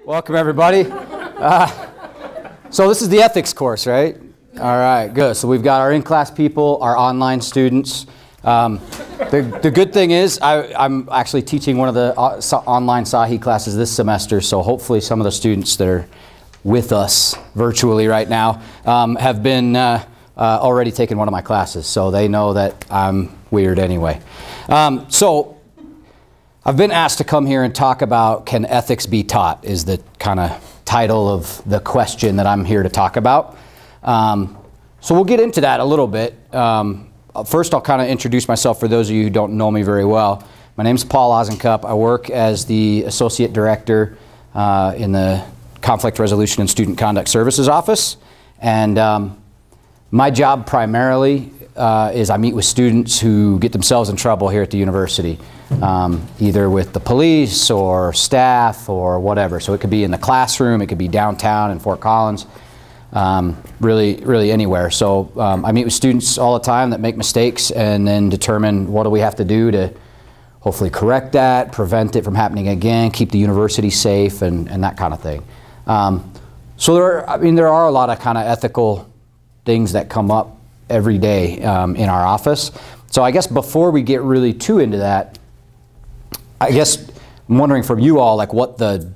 Welcome, everybody. So this is the ethics course, right? All right, good. So we've got our in-class people, our online students. The good thing is I'm actually teaching one of the online Sahi classes this semester, so hopefully some of the students that are with us virtually right now have been already taken one of my classes, so they know that I'm weird anyway. So I've been asked to come here and talk about can ethics be taught is the kind of title of the question that I'm here to talk about. So we'll get into that a little bit. First, I'll kind of introduce myself for those of you who don't know me very well. My name is paulosincup1. I work as the Associate Director in the Conflict Resolution and Student Conduct Services Office. And my job primarily is I meet with students who get themselves in trouble here at the university, either with the police or staff or whatever. So it could be in the classroom, it could be downtown in Fort Collins. Really anywhere. So I meet with students all the time that make mistakes and then determine what do we have to do to hopefully correct that, prevent it from happening again, keep the university safe and that kind of thing. So there are a lot of kind of ethical things that come up every day in our office. So I guess before we get really too into that, I guess I'm wondering from you all like what the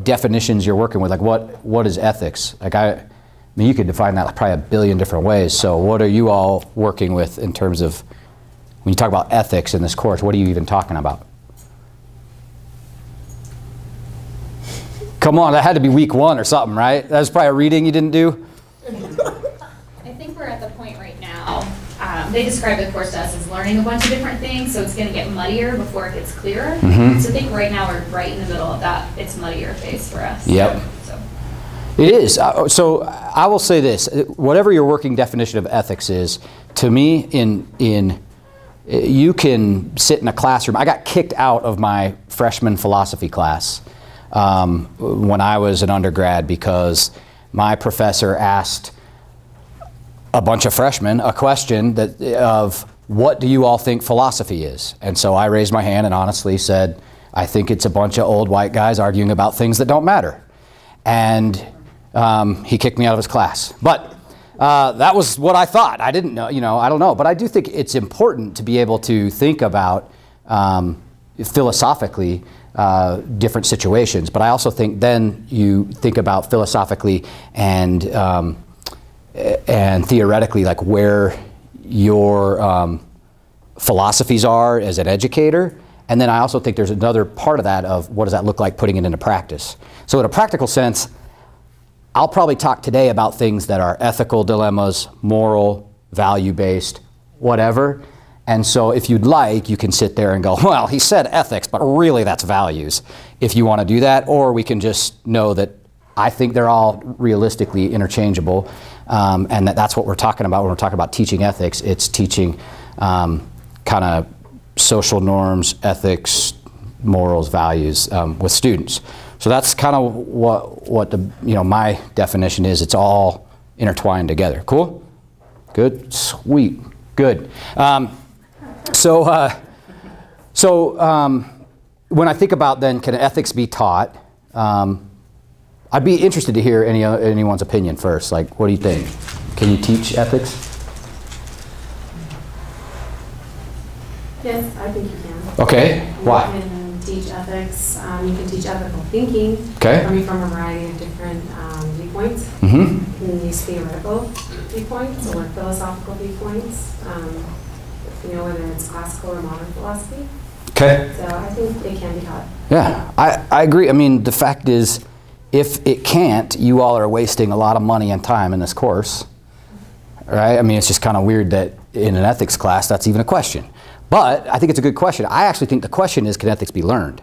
definitions you're working with, like what is ethics? Like I mean, you could define that probably a billion different ways. So what are you all working with in terms of, when you talk about ethics in this course, what are you even talking about? Come on, that had to be week one or something, right? That was probably a reading you didn't do? I think we're at the point right now, they describe the course to us as learning a bunch of different things, so it's going to get muddier before it gets clearer. Mm-hmm. So I think right now we're right in the middle of that it's muddier phase for us. Yep. It is. So I will say this, whatever your working definition of ethics is, to me, you can sit in a classroom. I got kicked out of my freshman philosophy class when I was an undergrad because my professor asked a bunch of freshmen a question of what do you all think philosophy is? And so I raised my hand and honestly said, I think it's a bunch of old white guys arguing about things that don't matter. And he kicked me out of his class. But that was what I thought. I didn't know, I don't know. But I do think it's important to be able to think about philosophically different situations. But I also think then you think about philosophically and theoretically like where your philosophies are as an educator. And then I also think there's another part of that of what does that look like putting it into practice. So in a practical sense, I'll probably talk today about things that are ethical dilemmas, moral, value-based, whatever. And so if you'd like, you can sit there and go, well, he said ethics, but really that's values, if you want to do that. Or we can just know that I think they're all realistically interchangeable, and that's what we're talking about when we're talking about teaching ethics. It's teaching kind of social norms, ethics, morals, values with students. So that's kind of what the my definition is. It's all intertwined together. Cool? Good? Sweet. Good. So when I think about then can ethics be taught, I'd be interested to hear anyone's opinion first. Like, what do you think? Can you teach ethics? Yes, I think you can. Okay. Why? You can teach ethics. You can teach ethical thinking. Okay. Coming from a variety of different viewpoints. Mm-hmm. You can use theoretical viewpoints or philosophical viewpoints. Whether it's classical or modern philosophy. Okay. So I think they can be taught. Yeah, I agree. I mean, the fact is, if it can't, you all are wasting a lot of money and time in this course, right? I mean, it's just kind of weird that in an ethics class that's even a question. But I think it's a good question. I actually think the question is, can ethics be learned?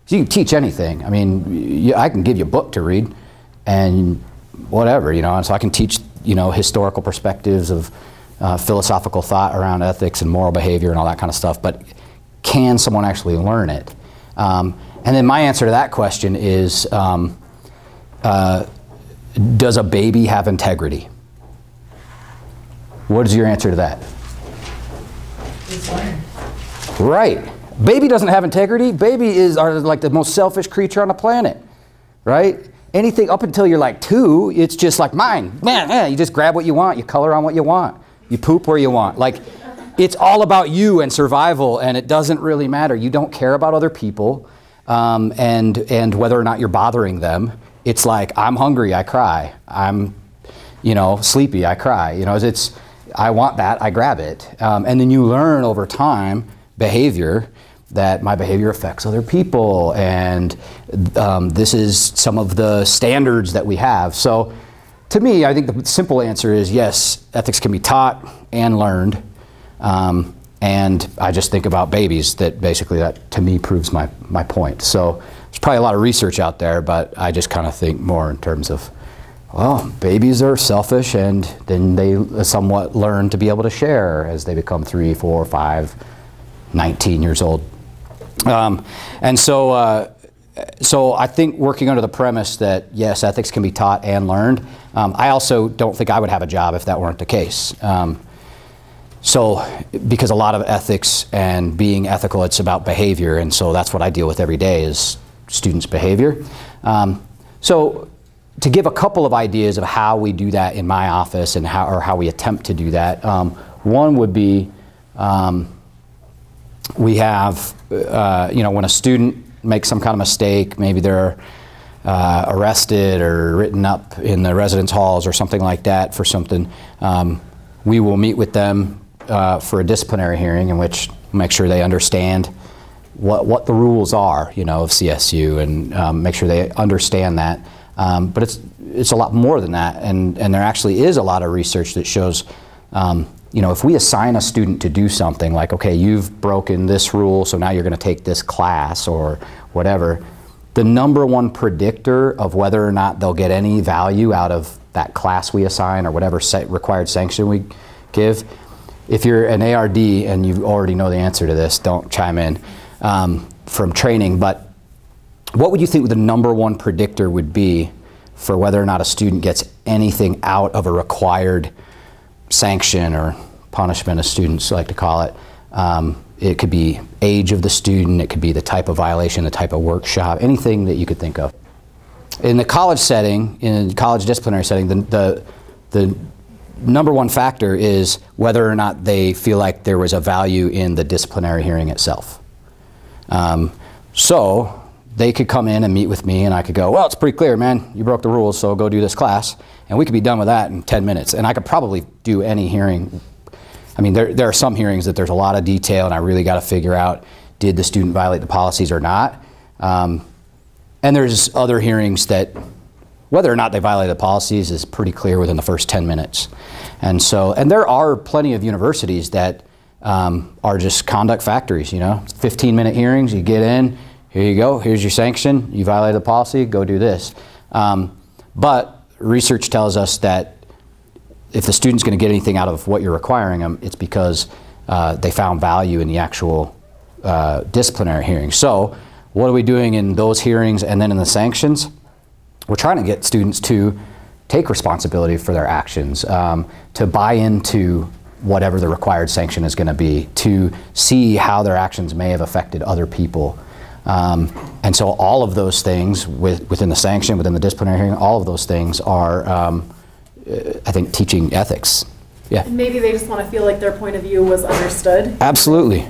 So you can teach anything. I mean, I can give you a book to read and whatever, and so I can teach, historical perspectives of philosophical thought around ethics and moral behavior and all that kind of stuff. But can someone actually learn it? And then my answer to that question is, does a baby have integrity? What is your answer to that? It's learned. Right. Baby doesn't have integrity. Baby are like the most selfish creature on the planet. right? Anything up until you're like 2, it's just like mine. Man, you just grab what you want. You color on what you want. You poop where you want. Like, it's all about you and survival, and it doesn't really matter. You don't care about other people and whether or not you're bothering them. It's like, I'm hungry, I cry. I'm, sleepy, I cry. I want that, I grab it. And then you learn over time behavior, that my behavior affects other people, and this is some of the standards that we have. So to me, I think the simple answer is yes, ethics can be taught and learned. And I just think about babies, that basically that to me proves my point. So there's probably a lot of research out there, but I just kind of think more in terms of, well, babies are selfish, and then they somewhat learn to be able to share as they become 3, 4, 5, 19 years old. And so I think working under the premise that, yes, ethics can be taught and learned, I also don't think I would have a job if that weren't the case. Because a lot of ethics and being ethical, it's about behavior, and so that's what I deal with every day is students' behavior. So to give a couple of ideas of how we do that in my office and how we attempt to do that, one would be we have, when a student makes some kind of mistake, maybe they're arrested or written up in the residence halls or something like that for something, we will meet with them for a disciplinary hearing in which make sure they understand what the rules are, of CSU, and make sure they understand that. But it's a lot more than that, and there actually is a lot of research that shows, if we assign a student to do something like, okay, you've broken this rule, so now you're going to take this class or whatever, the #1 predictor of whether or not they'll get any value out of that class we assign or whatever required sanction we give, if you're an ARD and you already know the answer to this, don't chime in from training, but what would you think the #1 predictor would be for whether or not a student gets anything out of a required sanction or punishment, as students like to call it? It could be age of the student, it could be the type of violation, the type of workshop, anything that you could think of. In the college setting, in college disciplinary setting, the #1 factor is whether or not they feel like there was a value in the disciplinary hearing itself. So they could come in and meet with me, and I could go, well, it's pretty clear, man, you broke the rules, so go do this class. And we could be done with that in 10 minutes. And I could probably do any hearing. I mean, there are some hearings that there's a lot of detail, and I really got to figure out, did the student violate the policies or not? And there's other hearings that, whether or not they violated the policies is pretty clear within the first 10 minutes. And there are plenty of universities that are just conduct factories, 15-minute hearings, you get in, here you go, here's your sanction, you violated the policy, go do this. But research tells us that if the student's going to get anything out of what you're requiring them, it's because they found value in the actual disciplinary hearing. So what are we doing in those hearings and then in the sanctions? We're trying to get students to take responsibility for their actions, to buy into whatever the required sanction is going to be, to see how their actions may have affected other people. And so all of those things within the sanction, within the disciplinary hearing, all of those things are, I think, teaching ethics. Yeah. And maybe they just want to feel like their point of view was understood. Absolutely.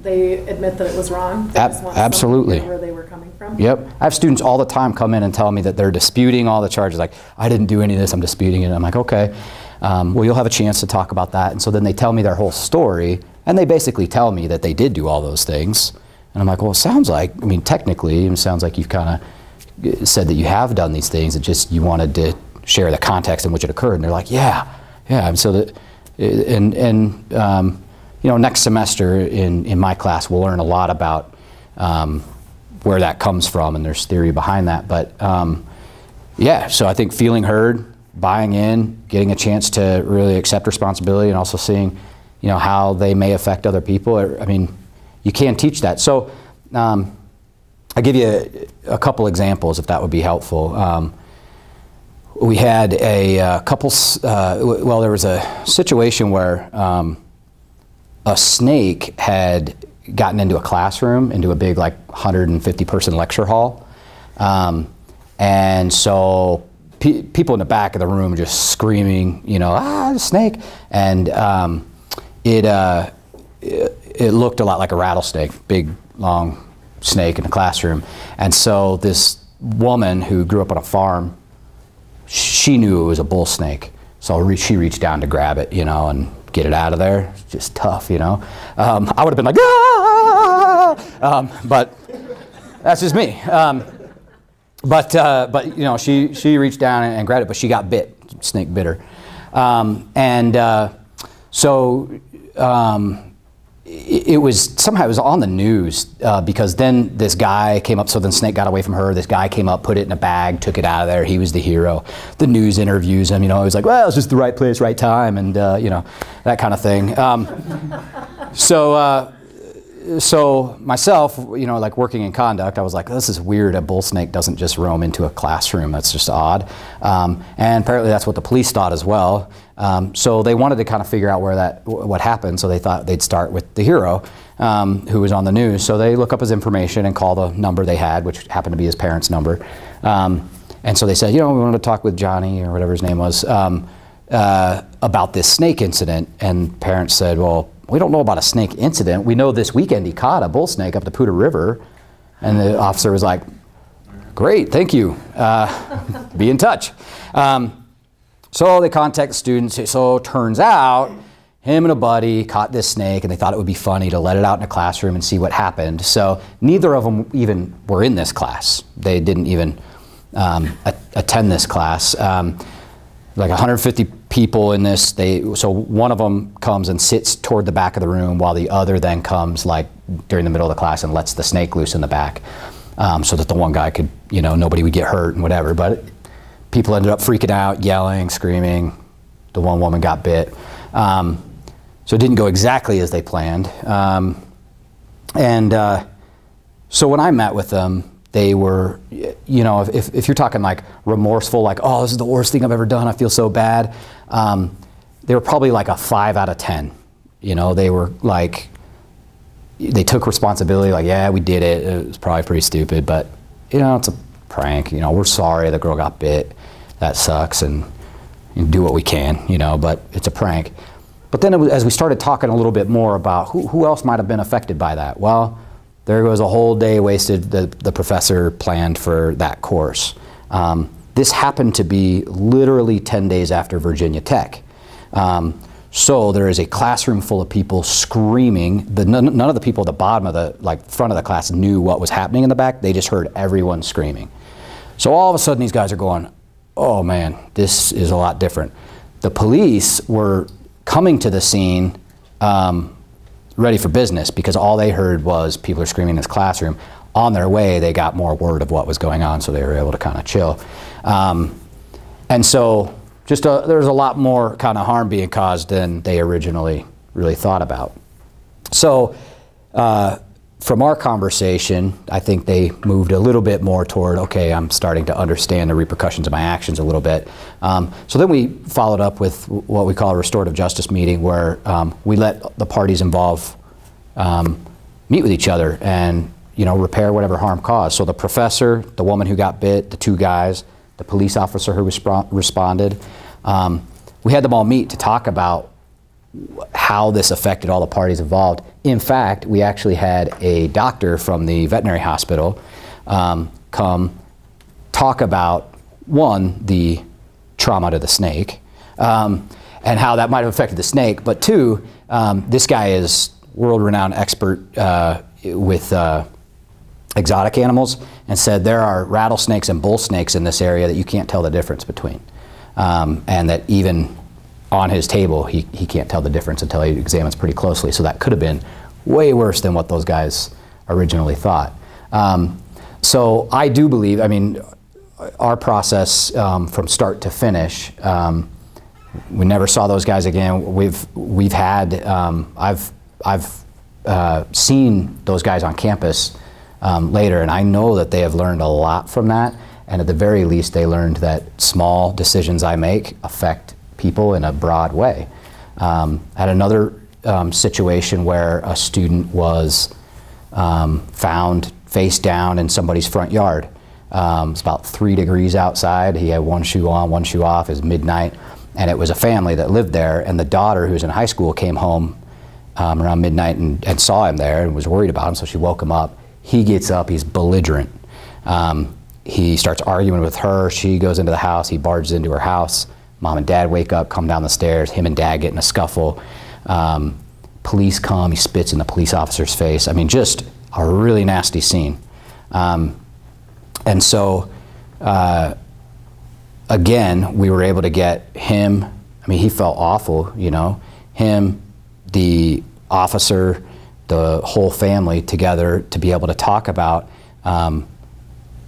They admit that it was wrong. They just want absolutely. where they were coming from. Yep. I have students all the time come in and tell me that they're disputing all the charges. Like, I didn't do any of this, I'm disputing it. I'm like, okay, well, you'll have a chance to talk about that. And so then they tell me their whole story, and they basically tell me that they did do all those things. And I'm like, well, it sounds like, I mean, technically, it sounds like you've kind of said that you have done these things. It just, you wanted to share the context in which it occurred. And they're like, yeah. And so that, next semester in my class, we'll learn a lot about where that comes from, and there's theory behind that. But yeah, so I think feeling heard, buying in, getting a chance to really accept responsibility, and also seeing, how they may affect other people. I mean, you can teach that. So I'll give you a couple examples if that would be helpful. We had a couple, well, there was a situation where a snake had gotten into a classroom, into a big, like, 150-person lecture hall. And so people in the back of the room just screaming, you know, ah, snake. And it looked a lot like a rattlesnake, big, long snake in the classroom. And so this woman who grew up on a farm, she knew it was a bull snake. So she reached down to grab it, you know, and get it out of there. It's just tough, you know. I would have been like, ah! But that's just me. But you know, she reached down and grabbed it, but she got bit. Snake bit her. It was somehow it was on the news because then this guy came up. So then snake got away from her. This guy came up, put it in a bag, took it out of there. He was the hero. The news interviews him. You know, he was like, well, it's just the right place, right time, and you know, that kind of thing. So myself, you know, like working in conduct, I was like, this is weird. A bull snake doesn't just roam into a classroom. That's just odd. And apparently that's what the police thought as well. So they wanted to kind of figure out what happened. So they thought they'd start with the hero who was on the news. So they look up his information and call the number they had, which happened to be his parents' number. And so they said, you know, we wanted to talk with Johnny or whatever his name was about this snake incident. And parents said, well, we don't know about a snake incident. We know this weekend he caught a bull snake up the Poudre River. And the officer was like, great, thank you. Be in touch. So they contact the students. So it turns out him and a buddy caught this snake, and they thought it would be funny to let it out in a classroom and see what happened. So neither of them even were in this class. They didn't even attend this class. Like 150 people in this. So one of them comes and sits toward the back of the room, while the other then comes like during the middle of the class and lets the snake loose in the back, so that the one guy could, you know, nobody would get hurt and whatever. But people ended up freaking out, yelling, screaming. The one woman got bit. So it didn't go exactly as they planned. So when I met with them, they were, you know, if you're talking like remorseful, like, oh, this is the worst thing I've ever done, I feel so bad. They were probably like a 5 out of 10. You know, they were like, they took responsibility, like, yeah, we did it. It was probably pretty stupid, but, you know, it's a prank. You know, we're sorry the girl got bit. That sucks, and you do what we can, you know, but it's a prank. But then as we started talking a little bit more about who else might have been affected by that, well, there was a whole day wasted the professor planned for that course. This happened to be literally 10 days after Virginia Tech. So there is a classroom full of people screaming. None of the people at the bottom of the front of the class knew what was happening in the back. They just heard everyone screaming. So all of a sudden these guys are going, oh man, this is a lot different. The police were coming to the scene ready for business, because all they heard was people are screaming in this classroom. On their way, they got more word of what was going on, so they were able to kind of chill. And so just there's a lot more kind of harm being caused than they originally really thought about. So from our conversation, I think they moved a little bit more toward, okay, I'm starting to understand the repercussions of my actions a little bit. So then we followed up with what we call a restorative justice meeting, where we let the parties involved meet with each other and, you know, repair whatever harm caused. So the professor, the woman who got bit, the 2 guys, the police officer who responded, we had them all meet to talk about how this affected all the parties involved. In fact, we actually had a doctor from the veterinary hospital come talk about, one, the trauma to the snake, and how that might have affected the snake, but 2, this guy is world-renowned expert with exotic animals, and said there are rattlesnakes and bull snakes in this area that you can't tell the difference between, and that even on his table, he can't tell the difference until he examines pretty closely. So that could have been way worse than what those guys originally thought. So I do believe, I mean, our process from start to finish, we never saw those guys again. We've had, I've seen those guys on campus later, and I know that they have learned a lot from that. And at the very least, they learned that small decisions I make affect people in a broad way. At another situation where a student was found face down in somebody's front yard. It's about 3 degrees outside. He had one shoe on, one shoe off. It was midnight. And it was a family that lived there. And the daughter, who was in high school, came home around midnight and saw him there and was worried about him. So she woke him up. He gets up. He's belligerent. He starts arguing with her. She goes into the house. He barges into her house. Mom and Dad wake up, come down the stairs. Him and Dad get in a scuffle. Police come. He spits in the police officer's face. I mean, just a really nasty scene. And so, again, we were able to get him. I mean, he felt awful, you know. Him, the officer, the whole family together to be able to talk about,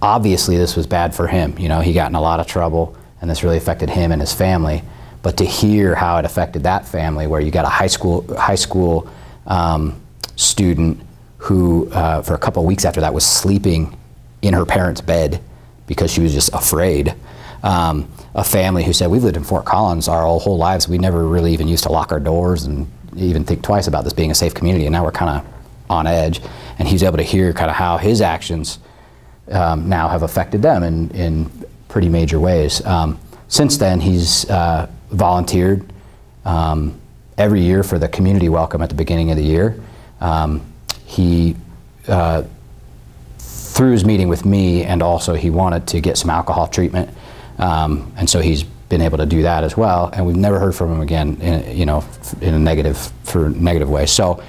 obviously this was bad for him. You know, he got in a lot of trouble, and this really affected him and his family. But to hear how it affected that family, where you got a high school student who, for a couple of weeks after that, was sleeping in her parents' bed because she was just afraid. A family who said, we've lived in Fort Collins our whole lives. We never really even used to lock our doors and even think twice about this being a safe community, and now we're kind of on edge. And he was able to hear kind of how his actions now have affected them in pretty major ways. Since then, he's volunteered every year for the community welcome at the beginning of the year. He, through his meeting with me, and also he wanted to get some alcohol treatment, and so he's been able to do that as well. And we've never heard from him again, in a negative way. So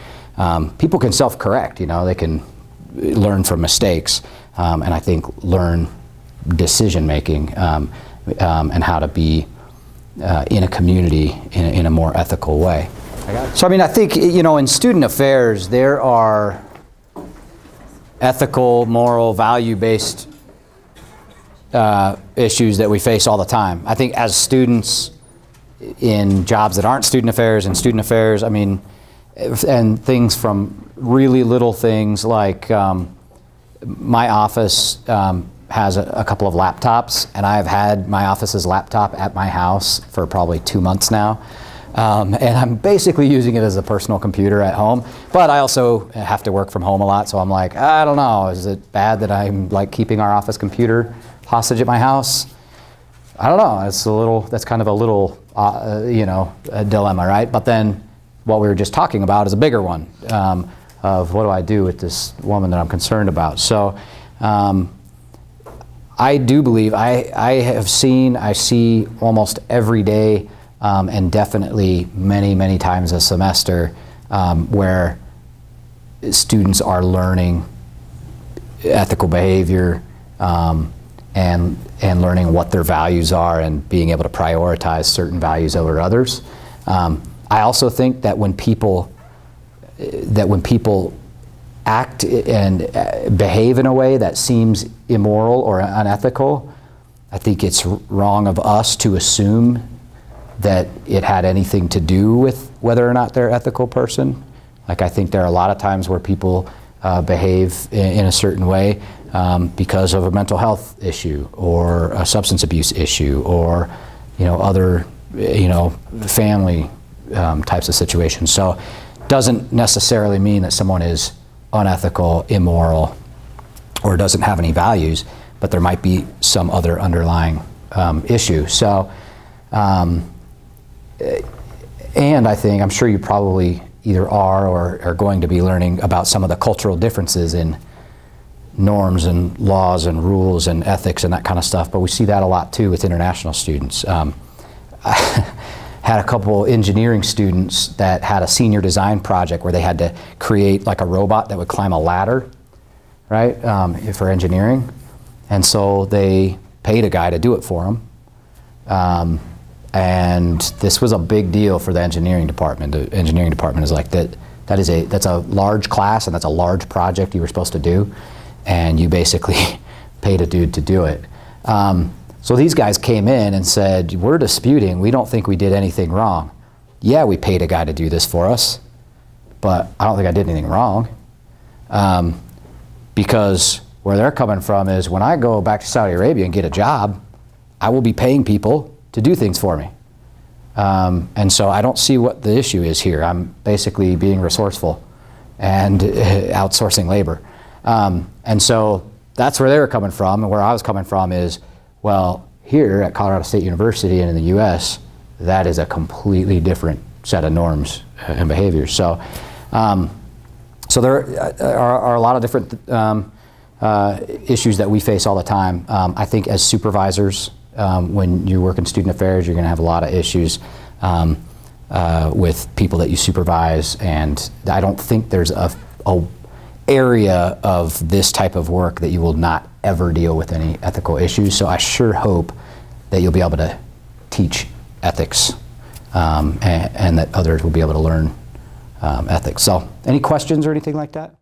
people can self-correct. You know, they can learn from mistakes, and I think learn decision making and how to be in a community in a more ethical way. So I mean, I think, you know, in student affairs there are ethical, moral, value-based issues that we face all the time. I think as students in jobs that aren't student affairs and student affairs, I mean, and things from really little things like my office has a couple of laptops, and I've had my office's laptop at my house for probably 2 months now. And I'm basically using it as a personal computer at home, but I also have to work from home a lot, so I'm like, I don't know, is it bad that I'm like keeping our office computer hostage at my house? I don't know, that's kind of a little, you know, a dilemma, right? But then what we were just talking about is a bigger one, of what do I do with this woman that I'm concerned about. So I do believe, I see almost every day, and definitely many times a semester, where students are learning ethical behavior, and learning what their values are and being able to prioritize certain values over others. I also think that when people act and behave in a way that seems immoral or unethical, I think it's wrong of us to assume that it had anything to do with whether or not they're an ethical person. Like, I think there are a lot of times where people behave in a certain way because of a mental health issue or a substance abuse issue, or, you know, other, you know, family types of situations. So doesn't necessarily mean that someone is unethical, immoral, or doesn't have any values, but there might be some other underlying issue. So, and I think, I'm sure you probably either are or are going to be learning about some of the cultural differences in norms and laws and rules and ethics and that kind of stuff, but we see that a lot too with international students. I had a couple engineering students that had a senior design project where they had to create like a robot that would climb a ladder, right, for engineering. And so they paid a guy to do it for them. And this was a big deal for the engineering department. The engineering department is like, that's a large class and that's a large project you were supposed to do, and you basically paid a dude to do it. So these guys came in and said, we're disputing, we don't think we did anything wrong. Yeah, we paid a guy to do this for us, but I don't think I did anything wrong. Because where they're coming from is, when I go back to Saudi Arabia and get a job, I will be paying people to do things for me. And so I don't see what the issue is here. I'm basically being resourceful and outsourcing labor. And so that's where they were coming from, and where I was coming from is, well, here at Colorado State University and in the U.S., that is a completely different set of norms and behaviors. So, so there are a lot of different issues that we face all the time. I think as supervisors, when you work in student affairs, you're going to have a lot of issues with people that you supervise, and I don't think there's a area of this type of work that you will not ever deal with any ethical issues. So I sure hope that you'll be able to teach ethics and that others will be able to learn ethics. So any questions or anything like that?